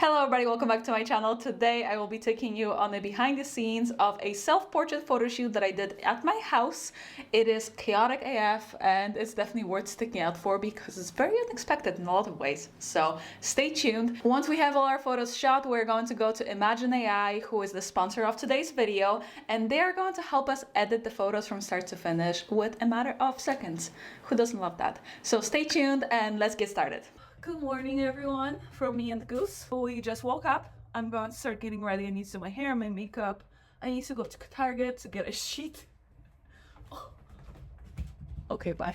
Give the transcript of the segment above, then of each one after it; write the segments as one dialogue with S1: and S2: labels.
S1: Hello everybody, welcome back to my channel. Today I will be taking you on the behind the scenes of a self-portrait photo shoot that I did at my house. It is chaotic AF and it's definitely worth sticking out for because it's very unexpected in a lot of ways. So stay tuned. Once we have all our photos shot, we're going to go to Imagine AI, who is the sponsor of today's video, and they are going to help us edit the photos from start to finish with a matter of seconds. Who doesn't love that? So stay tuned and let's get started. Good morning everyone from me and the Goose. We just woke up. I'm going to start getting ready. I need to do my hair, my makeup. I need to go to Target to get a sheet. Oh. Okay, bye.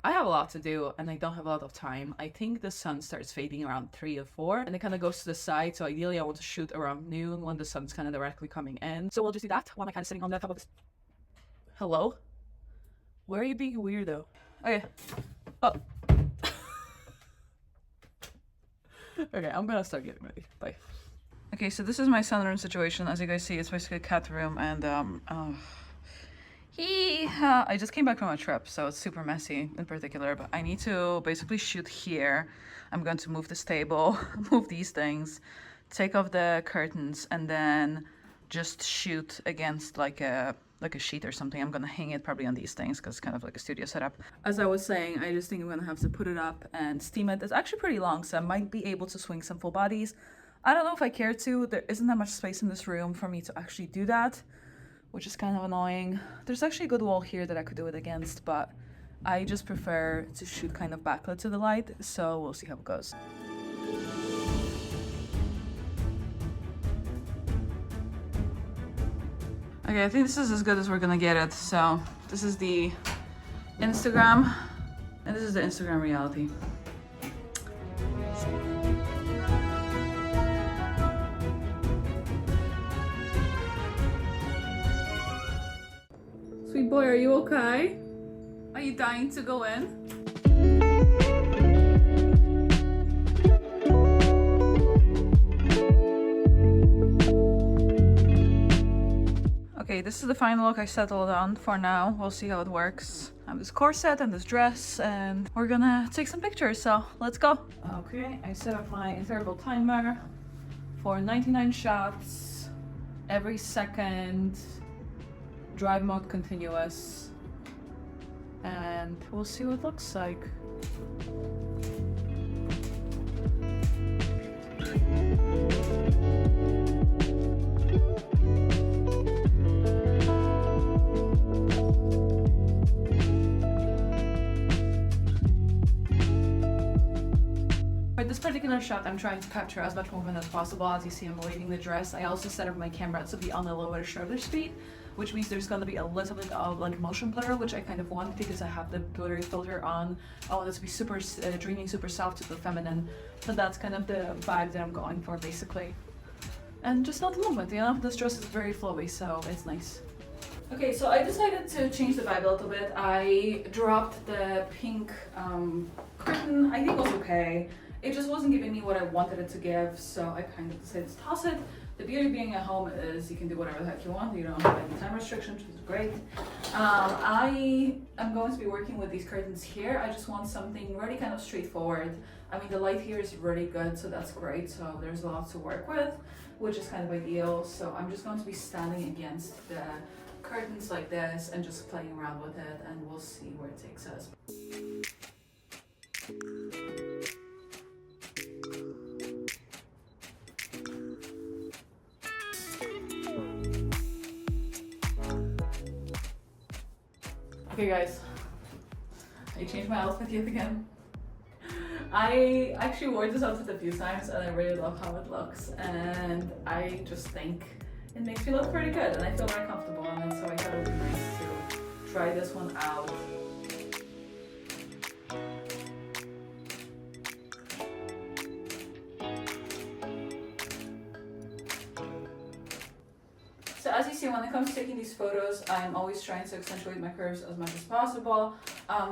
S1: I have a lot to do and I don't have a lot of time. I think the sun starts fading around 3 or 4 and it kind of goes to the side. So ideally I want to shoot around noon when the sun's kind of directly coming in. So we'll just do that while I'm kind of sitting on the top of this. Hello? Where are you being weirdo? Okay. Oh. Okay, I'm gonna start getting ready. Bye. Okay, so this is my sunroom situation. As you guys see, it's basically a cat room, and I just came back from a trip, so it's super messy in particular. But I need to basically shoot here. I'm going to move this table, move these things, take off the curtains, and then just shoot against like a sheet or something. I'm gonna hang it probably on these things because it's kind of like a studio setup. As I was saying, I just think I'm gonna have to put it up and steam it. It's actually pretty long, so I might be able to swing some full bodies. I don't know if I care to. There isn't that much space in this room for me to actually do that, which is kind of annoying. There's actually a good wall here that I could do it against, but I just prefer to shoot kind of backlit to the light, so we'll see how it goes. Okay, I think this is as good as we're gonna get it. So this is the Instagram, and this is the Instagram reality. Sweet boy, are you okay? Are you dying to go in? Okay, this is the final look I settled on for now. We'll see how it works. I have this corset and this dress and we're gonna take some pictures, so let's go. Okay, I set up my interval timer for 99 shots every second, drive mode continuous, and we'll see what it looks like. For this particular shot, I'm trying to capture as much movement as possible. As you see, I'm waving the dress. I also set up my camera to be on a lower shutter speed, which means there's going to be a little bit of like motion blur, which I kind of want because I have the blurry filter on. I want it to be super dreamy, super soft, super feminine. So that's kind of the vibe that I'm going for, basically. And just not the movement, you know? This dress is very flowy, so it's nice. Okay, so I decided to change the vibe a little bit. I dropped the pink curtain. I think it was okay. It just wasn't giving me what I wanted it to give, so I kind of decided to toss it. The beauty of being at home is you can do whatever the heck you want. You don't have any time restrictions, which is great. I am going to be working with these curtains here. I just want something really kind of straightforward. I mean, the light here is really good, so that's great. So there's a lot to work with, which is kind of ideal. So I'm just going to be standing against the curtains like this and just playing around with it, and we'll see where it takes us. Okay guys, I changed my outfit yet again. I actually wore this outfit a few times and I really love how it looks, and I just think it makes me look pretty good and I feel very comfortable in it, so I thought it would be nice to try this one out. So as you see, when it comes to taking these photos, I'm always trying to accentuate my curves as much as possible.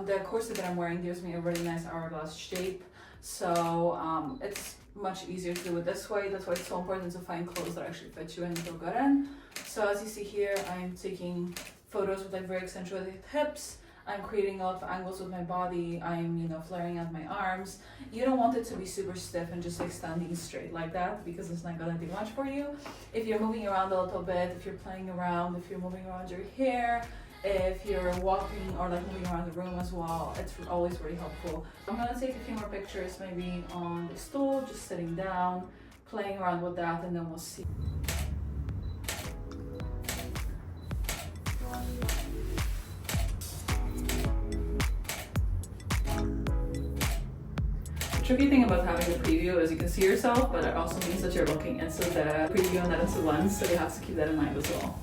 S1: The corset that I'm wearing gives me a really nice hourglass shape, so it's much easier to do it this way. That's why it's so important to find clothes that actually fit you and feel good in. So as you see here, I'm taking photos with like very accentuated hips. I'm creating a lot of angles with my body, I'm, you know, flaring out my arms. You don't want it to be super stiff and just like standing straight like that, because it's not gonna do much for you. If you're moving around a little bit, if you're playing around, if you're moving around your hair, if you're walking or like moving around the room as well, it's always very helpful. I'm gonna take a few more pictures, maybe on the stool, just sitting down, playing around with that, and then we'll see. The tricky thing about having a preview is you can see yourself, but it also means that you're looking into the preview and not into the lens, so you have to keep that in mind as well.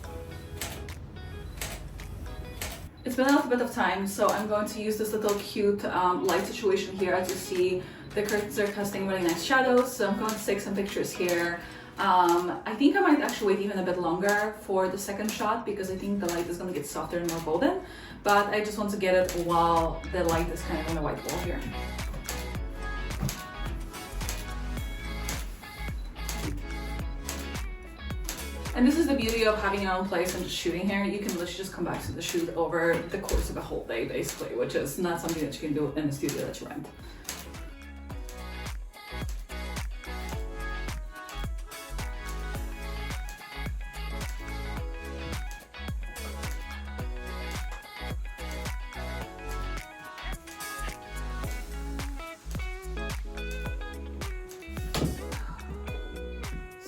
S1: It's been a little bit of time, so I'm going to use this little cute light situation here. As you see, the curtains are casting really nice shadows, so I'm going to take some pictures here. I think I might actually wait even a bit longer for the second shot, because I think the light is going to get softer and more golden, but I just want to get it while the light is kind of on the white wall here. And this is the beauty of having your own place and just shooting here. You can literally just come back to the shoot over the course of a whole day, basically, which is not something that you can do in the studio that you rent.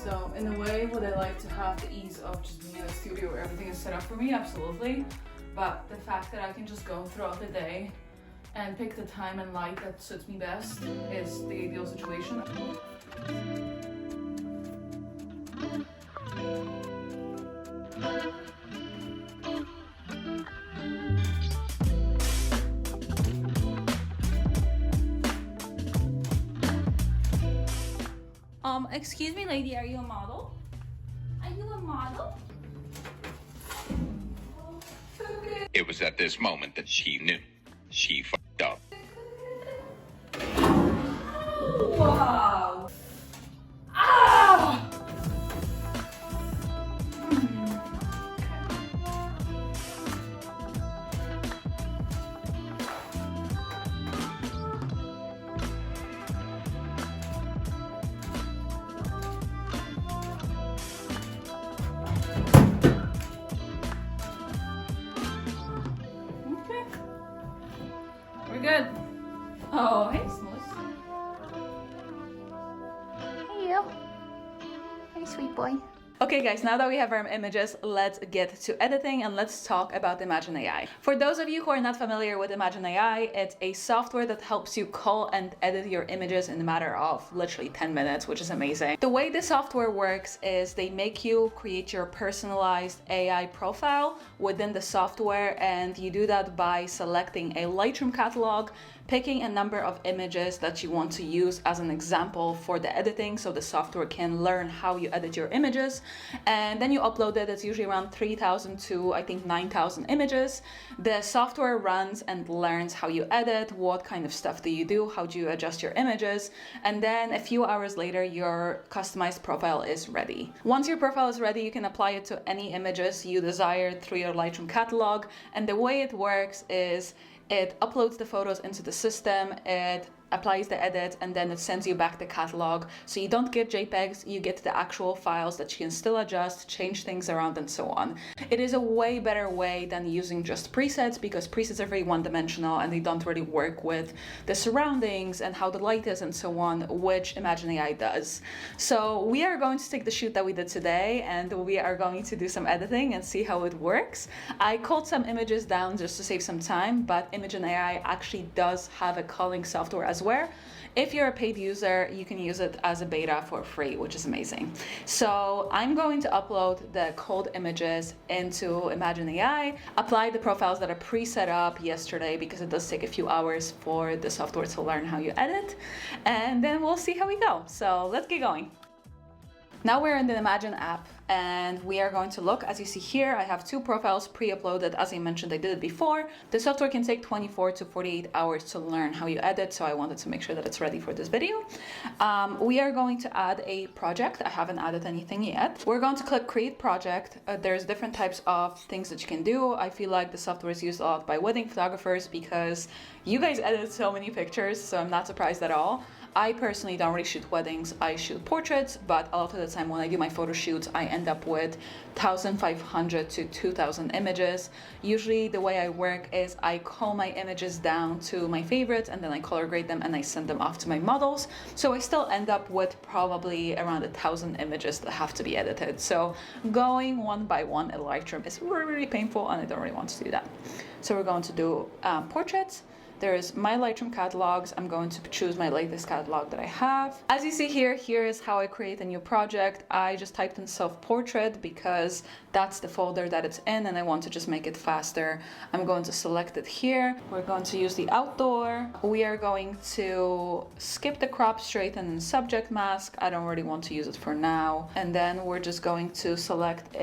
S1: So in a way, would I like to have the ease of just being in a studio where everything is set up for me? Absolutely. But the fact that I can just go throughout the day and pick the time and light that suits me best is the ideal situation. Excuse me, lady, are you a model? Are you a model?
S2: It was at this moment that she knew. She fucked up.
S1: Wow! Ah! We're good. Oh, hey, Smooth.
S3: Hey you. Hey sweet boy.
S1: Okay guys, now that we have our images, let's get to editing and let's talk about Imagine AI. For those of you who are not familiar with Imagine AI, it's a software that helps you cull and edit your images in a matter of literally 10 minutes, which is amazing. The way the software works is they make you create your personalized AI profile within the software, and you do that by selecting a Lightroom catalog, picking a number of images that you want to use as an example for the editing so the software can learn how you edit your images, and then you upload it. It's usually around 3,000 to I think 9,000 images. The software runs and learns how you edit, what kind of stuff do you do, how do you adjust your images, and then a few hours later your customized profile is ready. Once your profile is ready, you can apply it to any images you desire through your Lightroom catalog, and the way it works is it uploads the photos into the system, it applies the edit, and then it sends you back the catalog. So you don't get JPEGs, you get the actual files that you can still adjust, change things around, and so on. It is a way better way than using just presets, because presets are very one-dimensional and they don't really work with the surroundings and how the light is and so on, which Imagine AI does. So we are going to take the shoot that we did today and we are going to do some editing and see how it works. I culled some images down just to save some time, but Imagine AI actually does have a culling software as well. If you're a paid user, you can use it as a beta for free, which is amazing. So I'm going to upload the culled images into Imagine AI, apply the profiles that are pre-set up yesterday, because it does take a few hours for the software to learn how you edit, and then we'll see how we go. So let's get going. Now we're in the Imagine app and we are going to look. As you see here, I have 2 profiles pre-uploaded. As I mentioned, I did it before. The software can take 24 to 48 hours to learn how you edit, so I wanted to make sure that it's ready for this video. We are going to add a project. I haven't added anything yet. We're going to click Create Project. There's different types of things that you can do. I feel like the software is used a lot by wedding photographers because you guys edit so many pictures, so I'm not surprised at all. I personally don't really shoot weddings, I shoot portraits, but a lot of the time when I do my photo shoots, I end up with 1,500 to 2,000 images. Usually the way I work is I cull my images down to my favorites and then I color grade them and I send them off to my models. So I still end up with probably around 1,000 images that have to be edited. So going one by one in Lightroom is really, really painful and I don't really want to do that. So we're going to do portraits. There's my Lightroom catalogs. I'm going to choose my latest catalog that I have. As you see here, here is how I create a new project. I just typed in self-portrait because that's the folder that it's in and I want to just make it faster. I'm going to select it here. We're going to use the outdoor. We are going to skip the crop, straighten, and subject mask. I don't really want to use it for now. And then we're just going to select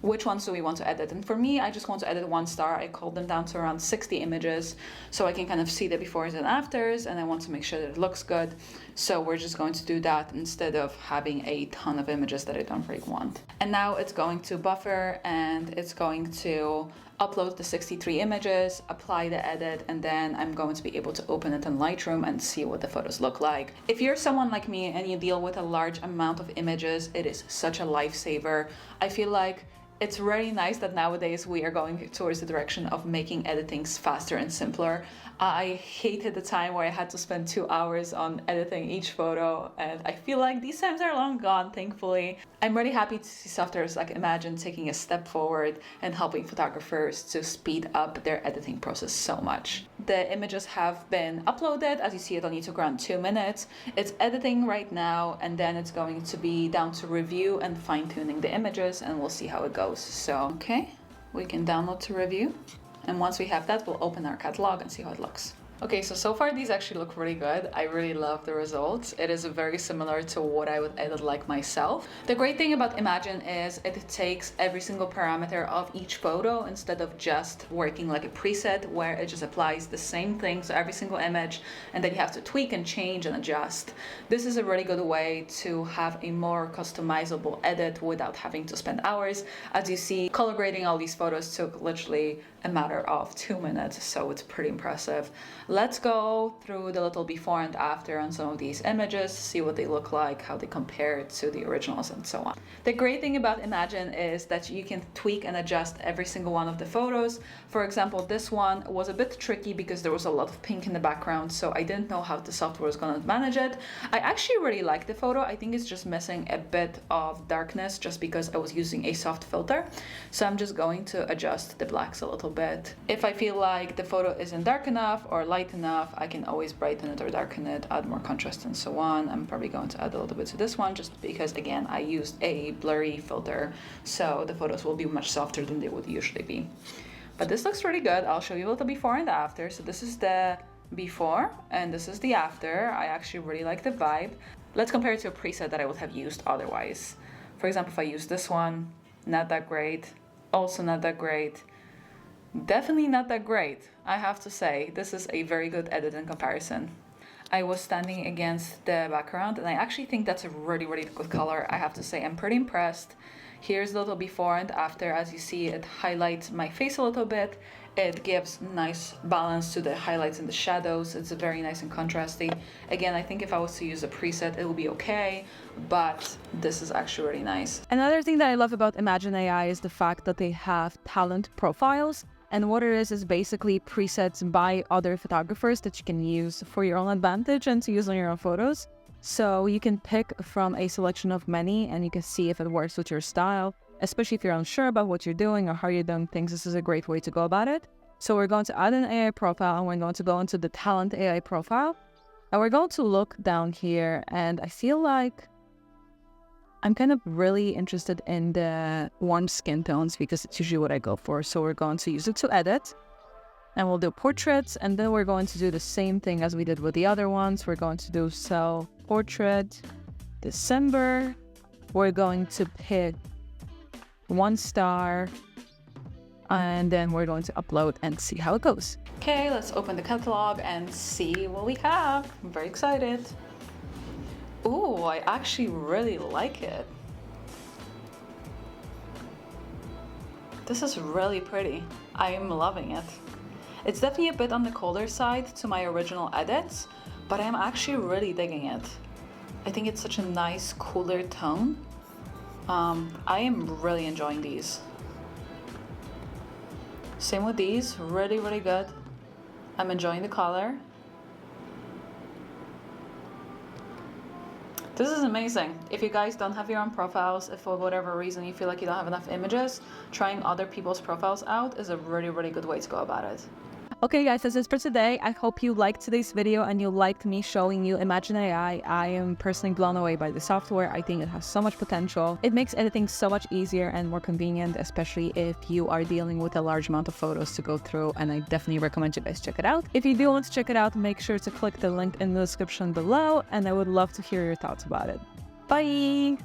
S1: which ones do we want to edit. And for me, I just want to edit 1 star. I culled them down to around 60 images so I can kind of see the befores and afters, and I want to make sure that it looks good. So we're just going to do that instead of having a ton of images that I don't really want. And now it's going to buffer and it's going to upload the 63 images, apply the edit, and then I'm going to be able to open it in Lightroom and see what the photos look like. If you're someone like me and you deal with a large amount of images, it is such a lifesaver. I feel like it's really nice that nowadays we are going towards the direction of making editing faster and simpler. I hated the time where I had to spend 2 hours on editing each photo, and I feel like these times are long gone, thankfully. I'm really happy to see softwares like Imagine taking a step forward and helping photographers to speed up their editing process so much. The images have been uploaded. As you see, it only took around 2 minutes. It's editing right now, and then it's going to be down to review and fine-tuning the images, and we'll see how it goes. So, okay, we can download to review. And once we have that, we'll open our catalog and see how it looks. Okay, so far these actually look really good. I really love the results. It is very similar to what I would edit like myself. The great thing about Imagine is it takes every single parameter of each photo instead of just working like a preset where it just applies the same thing to every single image and then you have to tweak and change and adjust. This is a really good way to have a more customizable edit without having to spend hours. As you see, color grading all these photos took literally a matter of 2 minutes, so it's pretty impressive. Let's go through the little before and after on some of these images, see what they look like, how they compare to the originals, and so on. The great thing about Imagine is that you can tweak and adjust every single one of the photos. For example, this one was a bit tricky because there was a lot of pink in the background, so I didn't know how the software was going to manage it. I actually really like the photo. I think it's just missing a bit of darkness just because I was using a soft filter. So I'm just going to adjust the blacks a little bit. If I feel like the photo isn't dark enough or light enough, I can always brighten it or darken it, add more contrast and so on. I'm probably going to add a little bit to this one just because, again, I used a blurry filter, so the photos will be much softer than they would usually be. But this looks really good. I'll show you a little before and after. So this is the before and this is the after. I actually really like the vibe. Let's compare it to a preset that I would have used otherwise. For example, if I use this one, not that great, also not that great. Definitely not that great, I have to say. This is a very good edit in comparison. I was standing against the background and I actually think that's a really, really good color. I have to say, I'm pretty impressed. Here's a little before and after. As you see, it highlights my face a little bit. It gives nice balance to the highlights and the shadows. It's very nice and contrasty. Again, I think if I was to use a preset, it would be okay, but this is actually really nice. Another thing that I love about Imagine AI is the fact that they have talent profiles. And what it is basically presets by other photographers that you can use for your own advantage and to use on your own photos. So you can pick from a selection of many and you can see if it works with your style, especially if you're unsure about what you're doing or how you're doing things. This is a great way to go about it. So we're going to add an AI profile and we're going to go into the talent AI profile. And we're going to look down here and I feel like I'm kind of really interested in the warm skin tones because it's usually what I go for. So we're going to use it to edit and we'll do portraits. And then we're going to do the same thing as we did with the other ones. We're going to do self-portrait, December,
S4: we're going to pick 1 star, and then we're going to upload and see how it goes. Okay, let's open the catalog and see what we have. I'm very excited. Ooh, I actually really like it. This is really pretty. I am loving it. It's definitely a bit on the colder side to my original edits, but I'm actually really digging it. I think it's such a nice, cooler tone. I am really enjoying these. Same with these, really, really good. I'm enjoying the color. This is amazing. If you guys don't have your own profiles, if for whatever reason you feel like you don't have enough images, trying other people's profiles out is a really, really good way to go about it. Okay guys, this is for today. I hope you liked today's video and you liked me showing you Imagen AI. I am personally blown away by the software. I think it has so much potential. It makes editing so much easier and more convenient, especially if you are dealing with a large amount of photos to go through, and I definitely recommend you guys check it out. If you do want to check it out, make sure to click the link in the description below, and I would love to hear your thoughts about it. Bye!